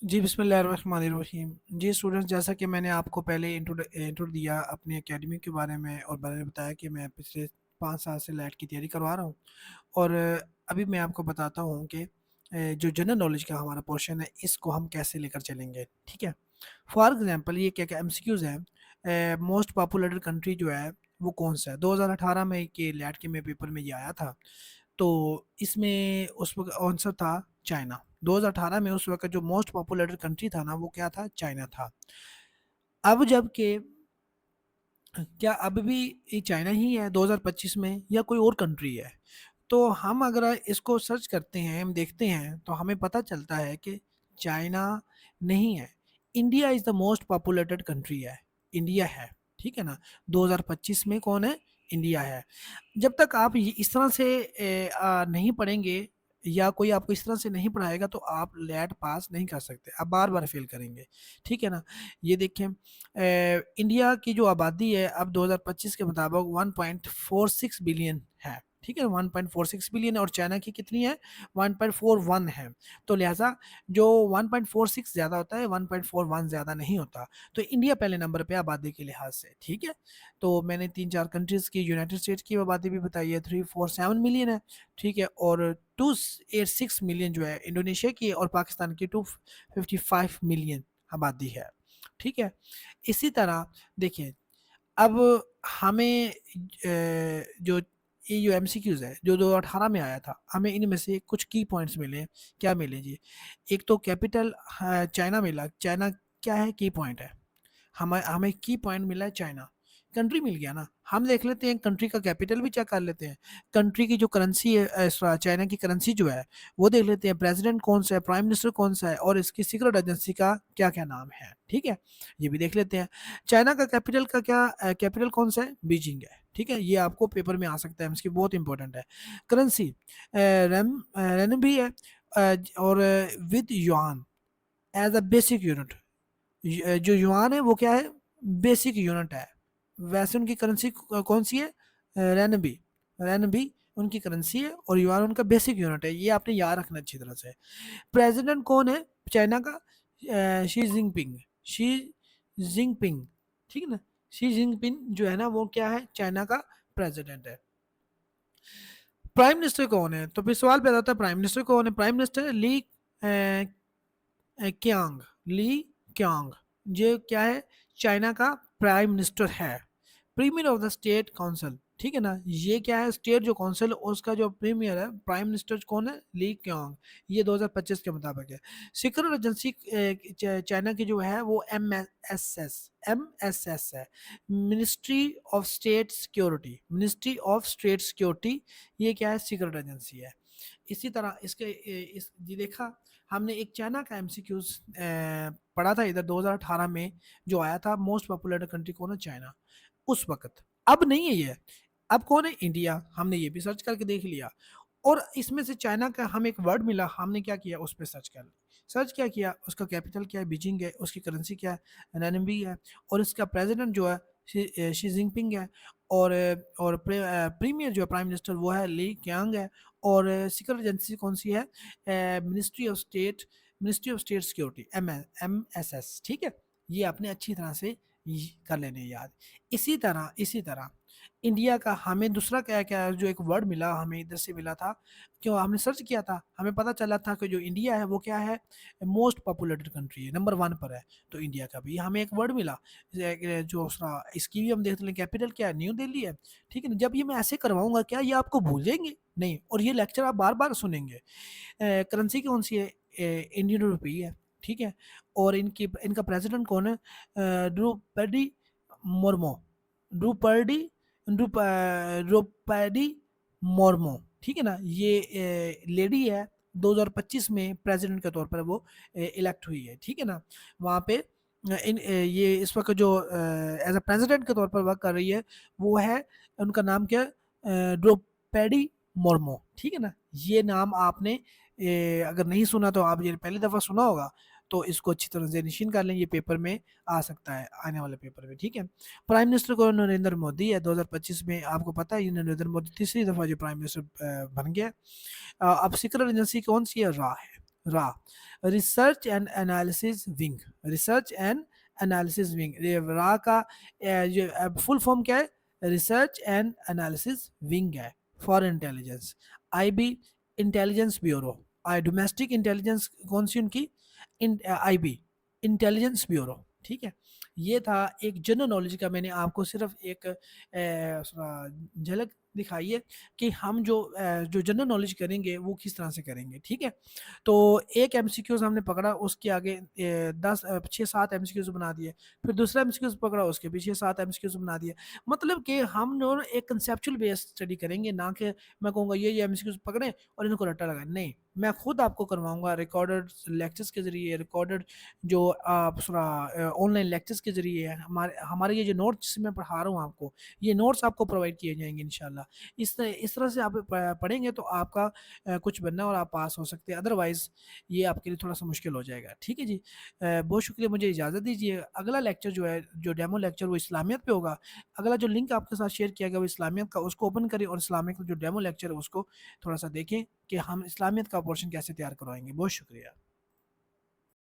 जी, बिस्मिल्लाहिर्रहमानिर्रहीम। जी स्टूडेंट्स, जैसा कि मैंने आपको पहले इंट्रो दिया अपनी एकेडमी के बारे में, और मैंने बताया कि मैं पिछले 5 साल से लैट की तैयारी करवा रहा हूँ। और अभी मैं आपको बताता हूँ कि जो जनरल नॉलेज का हमारा पोर्शन है, इसको हम कैसे लेकर चलेंगे, ठीक है? फॉर एग्ज़ाम्पल ये क्या-क्या एमसीक्यूज़ हैं। मोस्ट पॉपुलेटेड कंट्री जो है वो कौन-सा है? 2018 में के लैट के में पेपर में ये आया था। तो इसमें उस वक़्त आंसर था चाइना। 2018 में उस वक़्त जो मोस्ट पॉपुलेटेड कंट्री था ना, वो क्या था? चाइना था। अब जबकि क्या अब भी ये चाइना ही है 2025 में, या कोई और कंट्री है? तो हम अगर इसको सर्च करते हैं, हम देखते हैं, तो हमें पता चलता है कि चाइना नहीं है। India is the most populated country है, इंडिया है, ठीक है ना? 2025 में कौन है? इंडिया है। जब तक आप ये इस तरह से नहीं पढ़ेंगे, या कोई आपको इस तरह से नहीं पढ़ाएगा, तो आप लैट पास नहीं कर सकते, आप बार-बार फेल करेंगे, ठीक है ना? ये देखें, इंडिया की जो आबादी है अब 2025 के मुताबिक 1.46 बिलियन है, ठीक है? 1.46 बिलियन है, और चाइना की कितनी है? 1.41 है। तो लिहाजा जो 1.46 ज़्यादा होता है, 1.41 ज़्यादा नहीं होता। तो इंडिया पहले नंबर पे आबादी के लिहाज से, ठीक है? तो मैंने 3-4 कंट्रीज़ की, यूनाइटेड स्टेट्स की आबादी भी बताई है, 347 मिलियन है, ठीक है? और 286 मिलियन जो है इंडोनेशिया की है, और पाकिस्तान की 255 मिलियन आबादी है, ठीक है? इसी तरह देखिए, अब हमें जो ये जो एमसीक्यूज़ है, जो 2018 में आया था, हमें इनमें से कुछ की पॉइंट्स मिले। क्या मिले जी? एक तो कैपिटल चाइना मिला। चाइना क्या है? की पॉइंट है। हमें हमें की पॉइंट मिला है चाइना, कंट्री मिल गया ना। हम देख लेते हैं, कंट्री का कैपिटल भी चेक कर लेते हैं, कंट्री की जो करेंसी है, चाइना की करेंसी जो है वो देख लेते हैं, प्रेसिडेंट कौन सा है, प्राइम मिनिस्टर कौन सा है, और इसकी सीक्रेट एजेंसी का क्या क्या नाम है, ठीक है? ये भी देख लेते हैं। चाइना का कैपिटल का क्या कैपिटल कौन सा है? बीजिंग है, ठीक है? ये आपको पेपर में आ सकता है, इसकी बहुत इंपॉर्टेंट है। करेंसी रेनबी है, और with yuan as a basic unit. जो युआन है वो क्या है? बेसिक यूनिट है। वैसे उनकी करेंसी कौन सी है? रेनबी। रेनबी उनकी करेंसी है, और युआन उनका बेसिक यूनिट है। ये आपने याद रखना अच्छी तरह से। प्रेसिडेंट कौन है चाइना का? Xi Jinping. शी जिनपिंग, ठीक है ना? शी जिनपिंग जो है ना, वो क्या है? चाइना का प्रेसिडेंट है। प्राइम मिनिस्टर कौन है? तो फिर सवाल पैदा होता है, प्राइम मिनिस्टर कौन है? Prime minister Li Qiang. Li Qiang, ये क्या है? चाइना का प्राइम मिनिस्टर है। Premier of the state council, ठीक है ना? ये क्या है? स्टेट जो काउंसिल, उसका जो प्रीमियर है, प्राइम मिनिस्टर कौन है? ली क्यांग। ये 2025 के मुताबिक है। सीक्रेट एजेंसी चाइना की जो है वो एम एस एस है, ministry of state security. Ministry of state security, ये क्या है? सीक्रेट एजेंसी है। इसी तरह इसके इस ये देखा, हमने एक चाइना का एमसीक्यूज पढ़ा था इधर 2018 में, जो आया था, मोस्ट पॉपुलर कंट्री कौन है? चाइना, उस वक्त। अब नहीं है ये, अब कौन है? इंडिया। हमने ये भी सर्च करके देख लिया, और इसमें से चाइना का हमें एक वर्ड मिला, हमने क्या किया? उस पर सर्च कर सर्च क्या किया? उसका कैपिटल क्या है? बीजिंग है। उसकी करेंसी क्या है? रेनबी है। और इसका प्रेसिडेंट जो है शी जिनपिंग है। और प्रीमियर जो है, प्राइम मिनिस्टर, वो है ली क्यांग है। और सीक्रेट एजेंसी कौन सी है? Ministry of state security, MSS, ठीक है? ये आपने अच्छी तरह से कर लेने याद। इसी तरह इंडिया का हमें दूसरा क्या क्या जो एक वर्ड मिला, हमें इधर से मिला था, क्यों? हमने सर्च किया था, हमें पता चला था कि जो इंडिया है वो क्या है? मोस्ट पॉपुलेटेड कंट्री है, नंबर 1 पर है। तो इंडिया का भी हमें एक वर्ड मिला, जो उसका, इसकी भी हम देख लें, कैपिटल क्या है? न्यू दिल्ली है, ठीक है ना? जब ये मैं ऐसे करवाऊंगा, क्या ये आपको भूल जाएंगे? नहीं, और ये लेक्चर आप बार बार सुनेंगे। करेंसी कौन सी है? इंडियन रुपी है, ठीक है? और इनका प्रेसिडेंट कौन है? द्रौपदी मुर्मू। द्रौपदी द्रौपदी मुर्मू, ठीक है ना? ये लेडी है, 2025 में प्रेसिडेंट के तौर पर वो इलेक्ट हुई है, ठीक है ना? वहाँ पे ये इस वक्त जो एज अ प्रेसिडेंट के तौर पर वर्क कर रही है, वो है, उनका नाम क्या है? द्रौपदी मुर्मू, ठीक है ना? ये नाम आपने अगर नहीं सुना, तो आप ये पहली दफ़ा सुना होगा, तो इसको अच्छी तरह से निशीन कर लें, ये पेपर में आ सकता है, आने वाले पेपर में, ठीक है? प्राइम मिनिस्टर को नरेंद्र मोदी है। 2025 में आपको पता है, ये नरेंद्र मोदी तीसरी दफ़ा जो प्राइम मिनिस्टर बन गया। अब सीक्रेट एजेंसी कौन सी है? रा है। रा, research and analysis wing, research and analysis wing. ये रा का ये फुल फॉर्म क्या है? रिसर्च एंड एनालिसिस विंग है for intelligence. IB, intelligence bureau. I domestic intelligence कौन सी उनकी? IB, intelligence bureau. ठीक है, ये था एक जनरल नॉलेज का, मैंने आपको सिर्फ एक झलक दिखाई है कि हम जो जनरल नॉलेज करेंगे वो किस तरह से करेंगे। ठीक है, तो एक एमसीक्यूज हमने पकड़ा, उसके आगे 6-7 एमसीक्यूज बना दिए, फिर दूसरा एमसीक्यूज पकड़ा, उसके पीछे 7 एमसीक्यूज बना दिए। मतलब कि हम जो एक कंसेप्चुअल बेस्ड स्टडी करेंगे, ना कि मैं कहूँगा ये एमसीक्यूज पकड़े और इनको रट्टा लगाए, नहीं, मैं खुद आपको करवाऊंगा रिकॉर्डेड लेक्चर्स के जरिए, रिकॉर्डेड जो आप ऑनलाइन लेक्चर्स के जरिए, हमारे हमारे ये जो नोट्स मैं पढ़ा रहा हूँ आपको, ये नोट्स आपको प्रोवाइड किए जाएंगे इंशाल्लाह। इस तरह से आप पढ़ेंगे तो आपका कुछ बनना और आप पास हो सकते हैं, अदरवाइज ये आपके लिए थोड़ा सा मुश्किल हो जाएगा। ठीक है जी, बहुत शुक्रिया, मुझे इजाज़त दीजिए। अगला लेक्चर जो है, जो डेमो लेक्चर, वो इस्लामियत पे होगा। अगला जो लिंक आपके साथ शेयर किया गया वो इस्लामियत का, उसको ओपन करें और इस्लामिक जो डेमो लेक्चर है उसको थोड़ा सा देखें कि हम इस्लामियत का पोर्शन कैसे तैयार करवाएंगे। बहुत शुक्रिया।